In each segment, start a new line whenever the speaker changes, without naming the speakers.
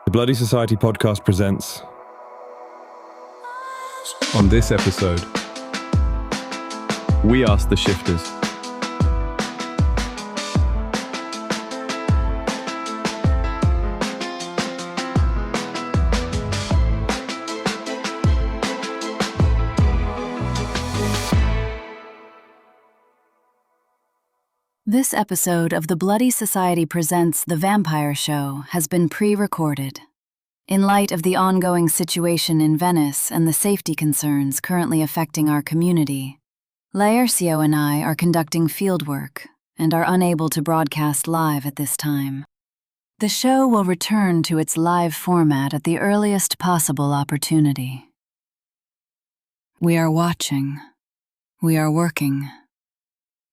The Bloody Society podcast presents.
On this episode, we ask the shifters.
This episode of The Bloody Society Presents The Vampire Show has been pre-recorded. In light of the ongoing situation in Venice and the safety concerns currently affecting our community, Laércio and I are conducting fieldwork and are unable to broadcast live at this time. The show will return to its live format at the earliest possible opportunity. We are watching. We are working.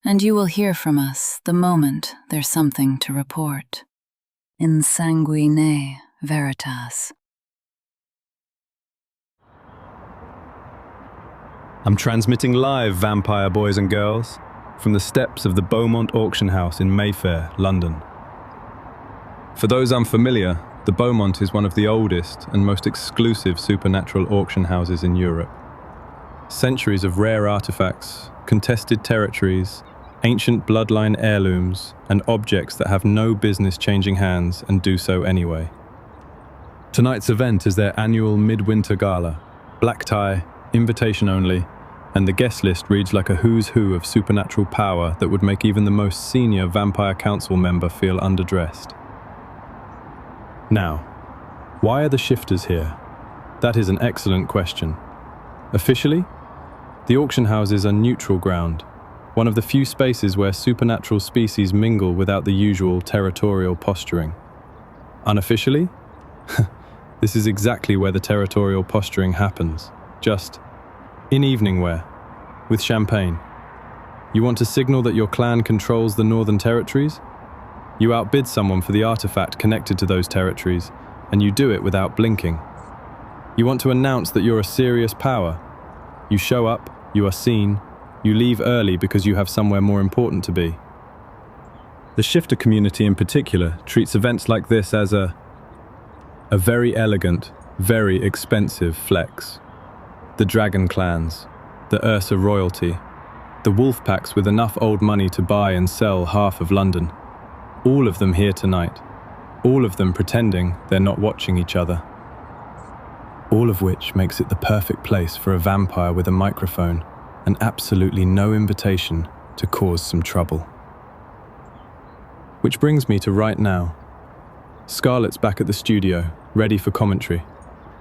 And you will hear from us the moment there's something to report. In sanguine veritas.
I'm transmitting live, vampire boys and girls, from the steps of the Beaumont auction house in Mayfair, London. For those unfamiliar, the Beaumont is one of the oldest and most exclusive supernatural auction houses in Europe. Centuries of rare artifacts, contested territories, ancient bloodline heirlooms, and objects that have no business changing hands and do so anyway. Tonight's event is their annual Midwinter Gala, black tie, invitation only, and the guest list reads like a who's who of supernatural power that would make even the most senior Vampire Council member feel underdressed. Now, why are the shifters here? That is an excellent question. Officially, the auction houses are neutral ground, one of the few spaces where supernatural species mingle without the usual territorial posturing. Unofficially, this is exactly where the territorial posturing happens, just in evening wear, with champagne. You want to signal that your clan controls the northern territories? You outbid someone for the artifact connected to those territories, and you do it without blinking. You want to announce that you're a serious power. You show up, you are seen, you leave early because you have somewhere more important to be. The shifter community in particular treats events like this as a very elegant, very expensive flex. The dragon clans, the Ursa royalty, the wolf packs with enough old money to buy and sell half of London. All of them here tonight, all of them pretending they're not watching each other. All of which makes it the perfect place for a vampire with a microphone and absolutely no invitation to cause some trouble. Which brings me to right now. Scarlett's back at the studio, ready for commentary.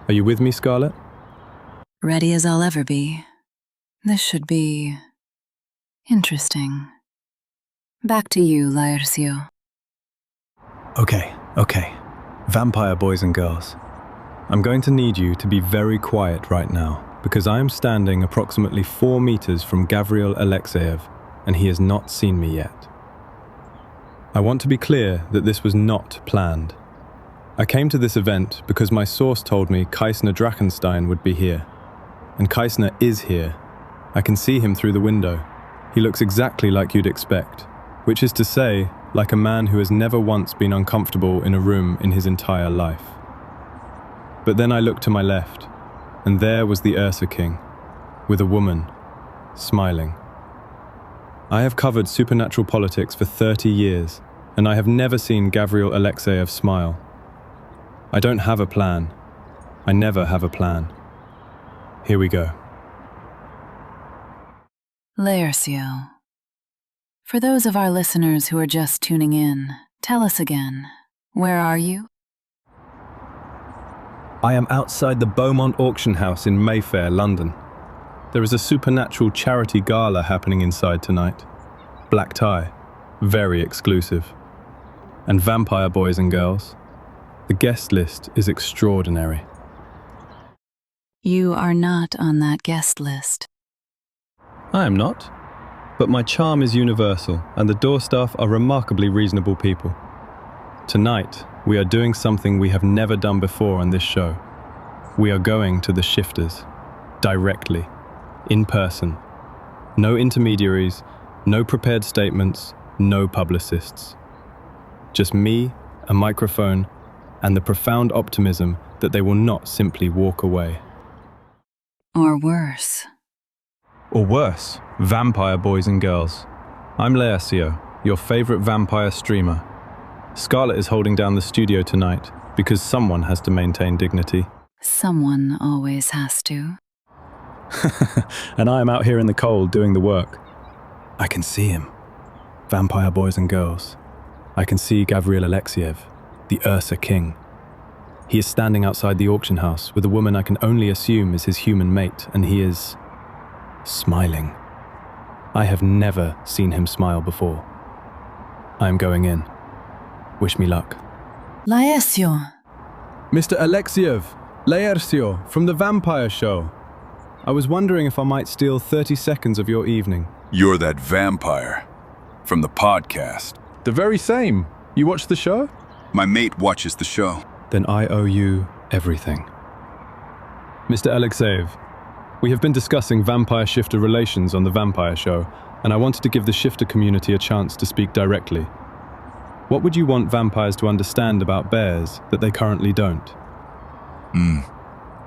Are you with me, Scarlett?
Ready as I'll ever be. This should be interesting. Back to you, Laércio.
Okay. Vampire boys and girls. I'm going to need you to be very quiet right now, because I am standing approximately 4 meters from Gavriil Alexeev, and he has not seen me yet. I want to be clear that this was not planned. I came to this event because my source told me Kaisner Drachenstein would be here. And Kaisner is here. I can see him through the window. He looks exactly like you'd expect, which is to say, like a man who has never once been uncomfortable in a room in his entire life. But then I looked to my left, and there was the Ursa King, with a woman, smiling. I have covered supernatural politics for 30 years, and I have never seen Gavriil Alexeev smile. I don't have a plan. I never have a plan. Here we go.
Laércio. For those of our listeners who are just tuning in, tell us again, where are you?
I am outside the Beaumont auction house in Mayfair, London. There is a supernatural charity gala happening inside tonight. Black tie, very exclusive. And vampire boys and girls, the guest list is extraordinary.
You are not on that guest list.
I am not, but my charm is universal and the door staff are remarkably reasonable people. Tonight, we are doing something we have never done before on this show. We are going to the shifters, directly, in person. No intermediaries, no prepared statements, no publicists. Just me, a microphone, and the profound optimism that they will not simply walk away.
Or worse.
Or worse, vampire boys and girls. I'm Laércio, your favorite vampire streamer. Scarlett is holding down the studio tonight because someone has to maintain dignity.
Someone always has to.
And I am out here in the cold doing the work. I can see him. Vampire boys and girls. I can see Gavriil Alexeev, the Ursa King. He is standing outside the auction house with a woman I can only assume is his human mate, and he is smiling. I have never seen him smile before. I am going in. Wish me luck.
Laércio.
Mr. Alexeev, Laércio, from the Vampire Show. I was wondering if I might steal 30 seconds of your evening.
You're that vampire from the podcast.
The very same. You watch the show?
My mate watches the show.
Then I owe you everything. Mr. Alexeev, we have been discussing vampire-shifter relations on the Vampire Show, and I wanted to give the shifter community a chance to speak directly. What would you want vampires to understand about bears that they currently don't?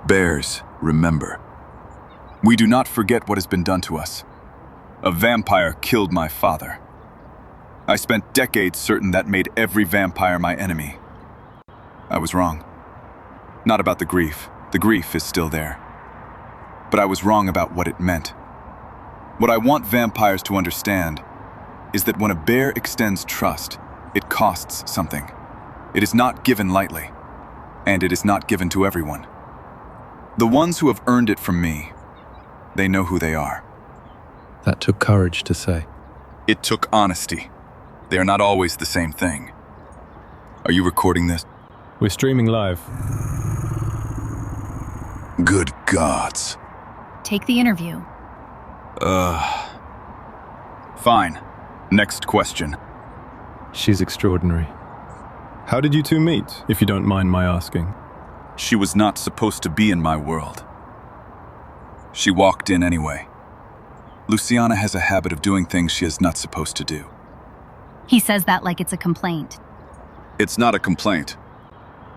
Bears, remember. We do not forget what has been done to us. A vampire killed my father. I spent decades certain that made every vampire my enemy. I was wrong. Not about the grief. The grief is still there. But I was wrong about what it meant. What I want vampires to understand is that when a bear extends trust, it costs something. It is not given lightly, and it is not given to everyone. The ones who have earned it from me, they know who they are.
That took courage to say.
It took honesty. They are not always the same thing. Are you recording this?
We're streaming live.
Good gods.
Take the interview.
Fine. Next question.
She's extraordinary. How did you two meet, if you don't mind my asking?
She was not supposed to be in my world. She walked in anyway. Luciana has a habit of doing things she is not supposed to do.
He says that like it's a complaint.
It's not a complaint.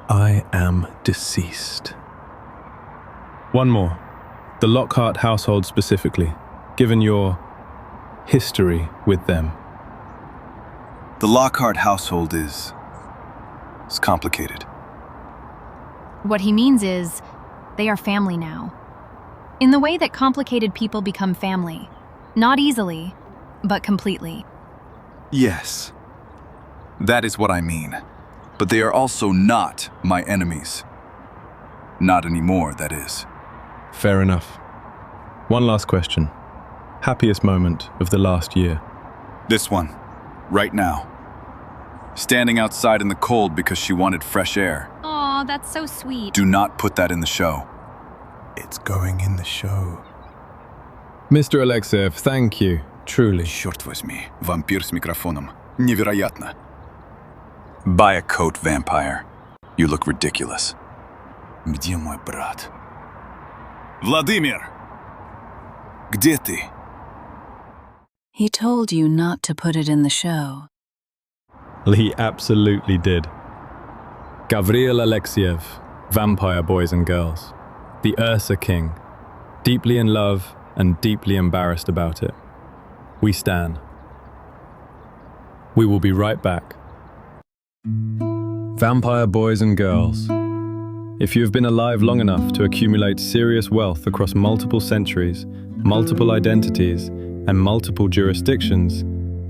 I am deceased. One more. The Lockhart household specifically, given your history with them.
The Lockhart household is complicated.
What he means is, they are family now. In the way that complicated people become family. Not easily, but completely.
Yes. That is what I mean. But they are also not my enemies. Not anymore, that is.
Fair enough. One last question. Happiest moment of the last year?
This one. Right now. Standing outside in the cold because she wanted fresh air.
Aw, that's so sweet.
Do not put that in the show.
It's going in the show. Mr. Alexeev, thank you. Truly.
Черт возьми, вампир с микрофоном. Невероятно. Buy a coat, vampire. You look ridiculous. Где мой брат? Vladimir! Где ты?
He told you not to put it in the show.
He absolutely did. Gavriil Alexeev, Vampire Boys and Girls. The Ursa King. Deeply in love and deeply embarrassed about it. We stan. We will be right back. Vampire Boys and Girls. If you have been alive long enough to accumulate serious wealth across multiple centuries, multiple identities, and multiple jurisdictions,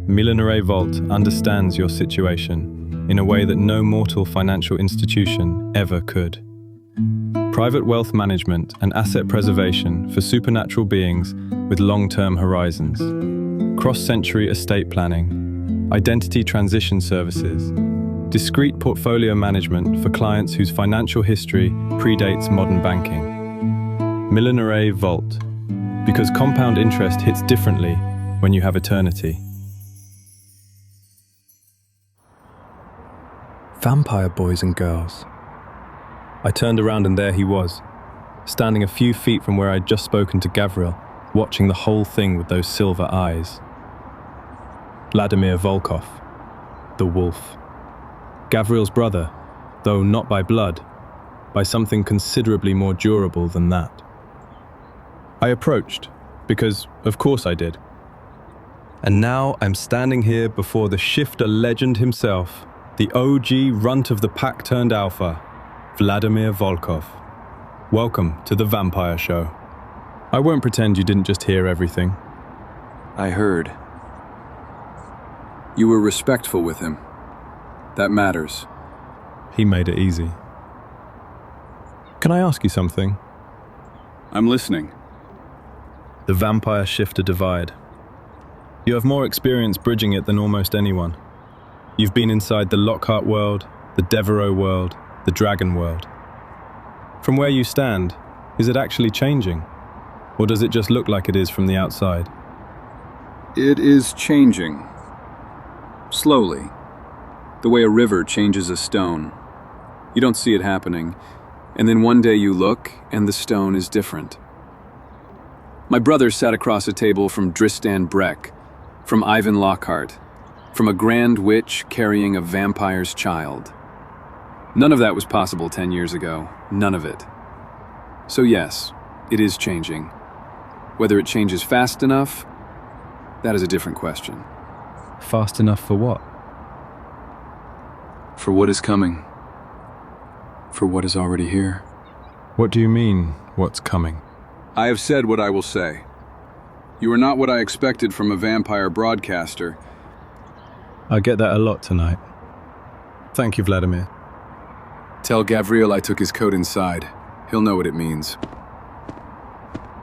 Millionaire Vault understands your situation in a way that no mortal financial institution ever could. Private wealth management and asset preservation for supernatural beings with long-term horizons. Cross-century estate planning, identity transition services, discrete portfolio management for clients whose financial history predates modern banking. Millionaire Vault, because compound interest hits differently when you have eternity. Vampire Boys and Girls. I turned around and there he was, standing a few feet from where I'd just spoken to Gavriil, watching the whole thing with those silver eyes. Vladimir Volkov, the wolf. Gavriil's brother, though not by blood, by something considerably more durable than that. I approached, because of course I did. And now I'm standing here before the shifter legend himself, the OG runt of the pack turned alpha, Vladimir Volkov. Welcome to the Vampire Show. I won't pretend you didn't just hear everything.
I heard. You were respectful with him. That matters.
He made it easy. Can I ask you something?
I'm listening.
The vampire-shifter divide. You have more experience bridging it than almost anyone. You've been inside the Lockhart world, the Devereaux world, the Dragon world. From where you stand, is it actually changing? Or does it just look like it is from the outside?
It is changing. Slowly. The way a river changes a stone. You don't see it happening, and then one day you look, and the stone is different. My brother sat across a table from Dristan Breck, from Ivan Lockhart, from a grand witch carrying a vampire's child. None of that was possible 10 years ago. None of it. So yes, it is changing. Whether it changes fast enough, that is a different question.
Fast enough for what?
For what is coming. For what is already here.
What do you mean, what's coming?
I have said what I will say. You are not what I expected from a vampire broadcaster.
I get that a lot tonight. Thank you, Vladimir.
Tell Gavriil I took his coat inside. He'll know what it means.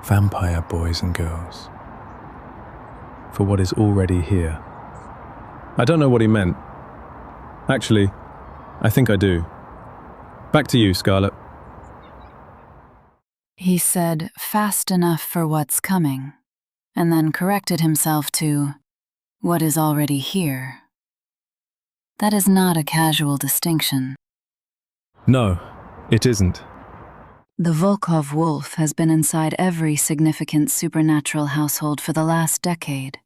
Vampire boys and girls. For what is already here. I don't know what he meant. Actually, I think I do. Back to you, Scarlet.
He said, fast enough for what's coming, and then corrected himself to, what is already here. That is not a casual distinction.
No, it isn't.
The Volkov wolf has been inside every significant supernatural household for the last decade.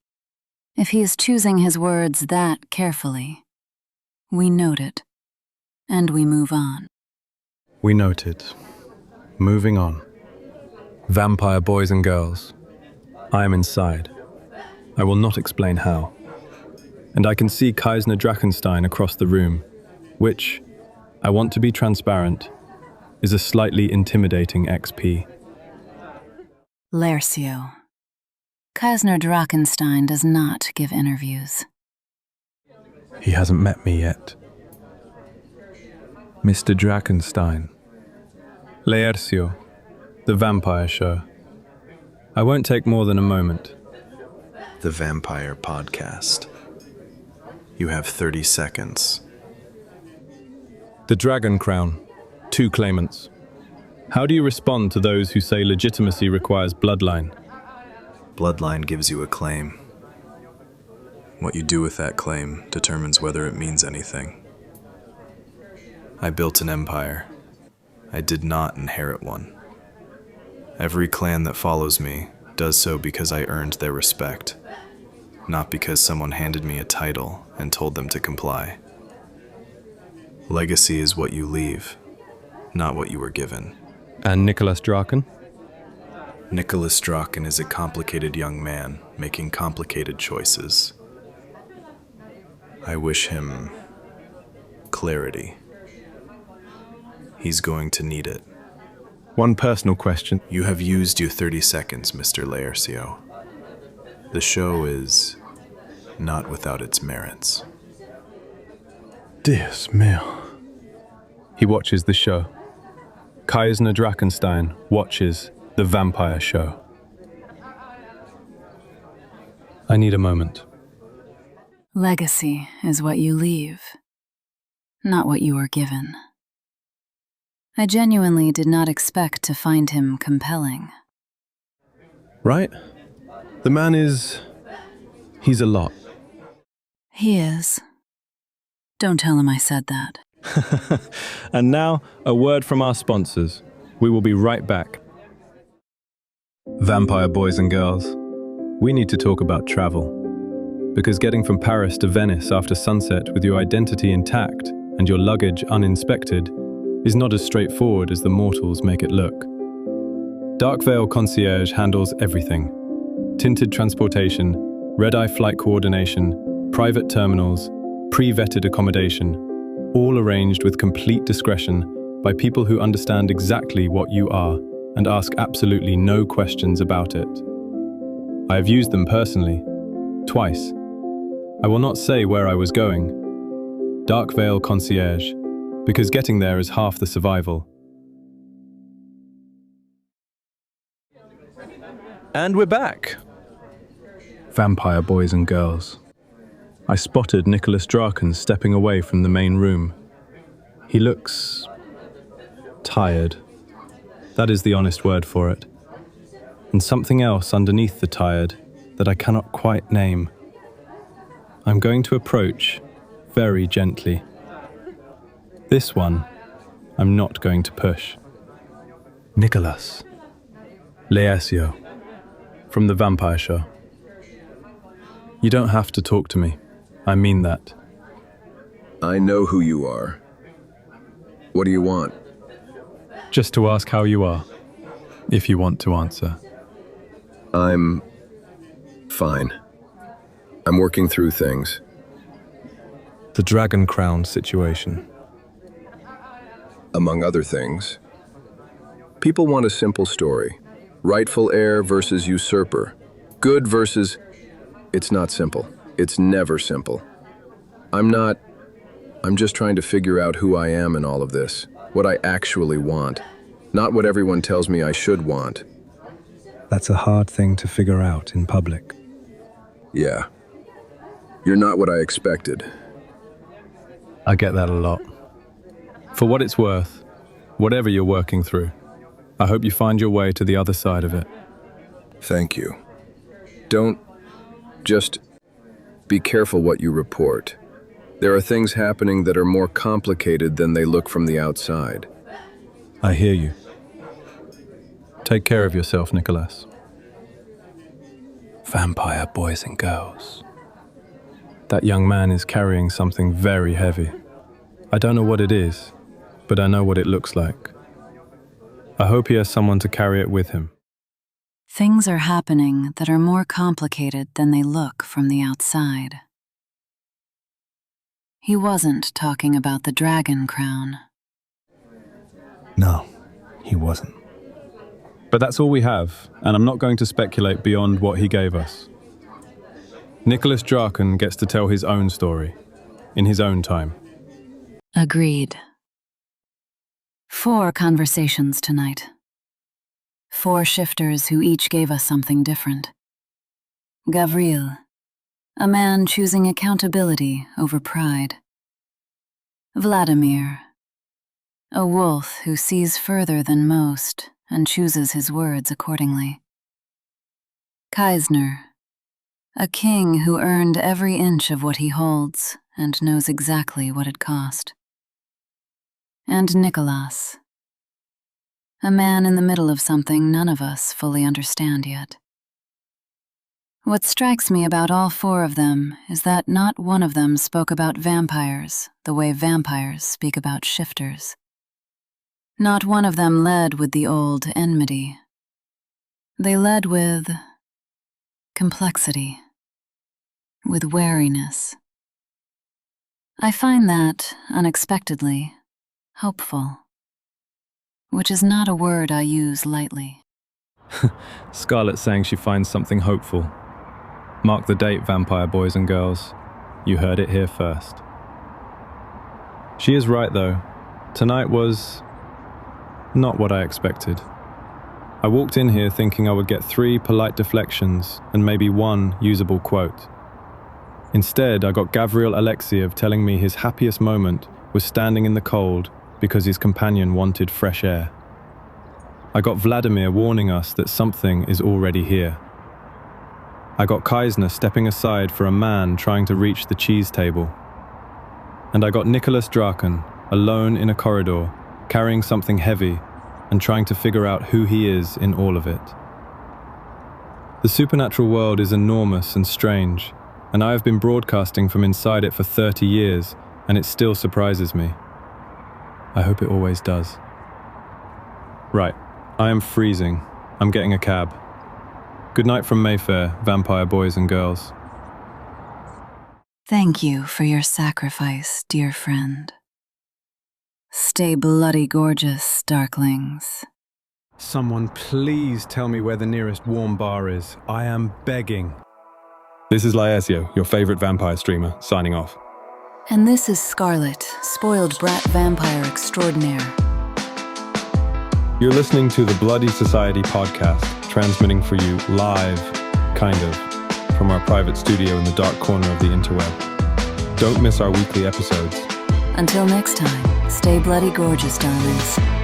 If he is choosing his words that carefully, we note it, and we move on.
We note it. Moving on. Vampire boys and girls. I am inside. I will not explain how. And I can see Kaisner Drachenstein across the room, which, I want to be transparent, is a slightly intimidating XP.
Laércio. Kaisner Drachenstein does not give interviews.
He hasn't met me yet. Mr. Drachenstein. Laércio, the Vampire Show. I won't take more than a moment.
The Vampire Podcast. You have 30 seconds.
The Dragon Crown. 2 claimants. How do you respond to those who say legitimacy requires bloodline?
Bloodline gives you a claim. What you do with that claim determines whether it means anything. I built an empire. I did not inherit one. Every clan that follows me does so because I earned their respect, not because someone handed me a title and told them to comply. Legacy is what you leave, not what you were given.
And Nicholas Draken?
Nicholas Draken is a complicated young man making complicated choices. I wish him clarity. He's going to need it.
One personal question.
You have used your 30 seconds, Mr. Laércio. The show is not without its merits.
Dios mío. He watches the show. Kaisner Drachenstein watches the Vampire Show. I need a moment.
Legacy is what you leave, not what you were given. I genuinely did not expect to find him compelling.
Right? The man he's a lot.
He is. Don't tell him I said that.
And now, a word from our sponsors. We will be right back. Vampire boys and girls, we need to talk about travel. Because getting from Paris to Venice after sunset with your identity intact and your luggage uninspected is not as straightforward as the mortals make it look. Darkvale Concierge handles everything: tinted transportation, red-eye flight coordination, private terminals, pre-vetted accommodation, all arranged with complete discretion by people who understand exactly what you are and ask absolutely no questions about it. I have used them personally, twice. I will not say where I was going. Darkvale Concierge, because getting there is half the survival. And we're back. Vampire boys and girls. I spotted Nicholas Draken stepping away from the main room. He looks tired. That is the honest word for it. And something else underneath the tired that I cannot quite name. I'm going to approach very gently. This one, I'm not going to push. Nicholas. Laércio. From the Vampire Show. You don't have to talk to me. I mean that.
I know who you are. What do you want?
Just to ask how you are, if you want to answer.
I'm fine. I'm working through things.
The Dragon Crown situation.
Among other things. People want a simple story. Rightful heir versus usurper. Good versus... It's not simple. It's never simple. I'm just trying to figure out who I am in all of this. What I actually want. Not what everyone tells me I should want.
That's a hard thing to figure out in public.
Yeah. You're not what I expected.
I get that a lot. For what it's worth, whatever you're working through, I hope you find your way to the other side of it.
Thank you. Don't just be careful what you report. There are things happening that are more complicated than they look from the outside.
I hear you. Take care of yourself, Nicholas. Vampire boys and girls. That young man is carrying something very heavy. I don't know what it is, but I know what it looks like. I hope he has someone to carry it with him.
Things are happening that are more complicated than they look from the outside. He wasn't talking about the Dragon Crown.
No, he wasn't.
But that's all we have, and I'm not going to speculate beyond what he gave us. Nicholas Draken gets to tell his own story, in his own time.
Agreed. 4 conversations tonight. 4 shifters who each gave us something different. Gavriil, a man choosing accountability over pride. Vladimir, a wolf who sees further than most and chooses his words accordingly. Kaisner, a king who earned every inch of what he holds and knows exactly what it cost. And Nicholas, a man in the middle of something none of us fully understand yet. What strikes me about all 4 of them is that not one of them spoke about vampires the way vampires speak about shifters. Not one of them led with the old enmity. They led with complexity, with wariness. I find that, unexpectedly, hopeful, which is not a word I use lightly.
Scarlett saying she finds something hopeful. Mark the date, vampire boys and girls. You heard it here first. She is right, though. Tonight was not what I expected. I walked in here thinking I would get 3 polite deflections and maybe 1 usable quote. Instead, I got Gavriil Alexeev telling me his happiest moment was standing in the cold because his companion wanted fresh air. I got Vladimir warning us that something is already here. I got Kaisner stepping aside for a man trying to reach the cheese table. And I got Nicholas Draken, alone in a corridor, carrying something heavy and trying to figure out who he is in all of it. The supernatural world is enormous and strange, and I have been broadcasting from inside it for 30 years and it still surprises me. I hope it always does. Right, I am freezing. I'm getting a cab. Good night from Mayfair, vampire boys and girls.
Thank you for your sacrifice, dear friend. Stay bloody gorgeous, Darklings.
Someone please tell me where the nearest warm bar is. I am begging. This is Laércio, your favorite vampire streamer, signing off.
And this is Scarlet, spoiled brat vampire extraordinaire.
You're listening to the Bloody Society podcast, transmitting for you live, kind of, from our private studio in the dark corner of the interweb. Don't miss our weekly episodes.
Until next time, stay bloody gorgeous, darlings.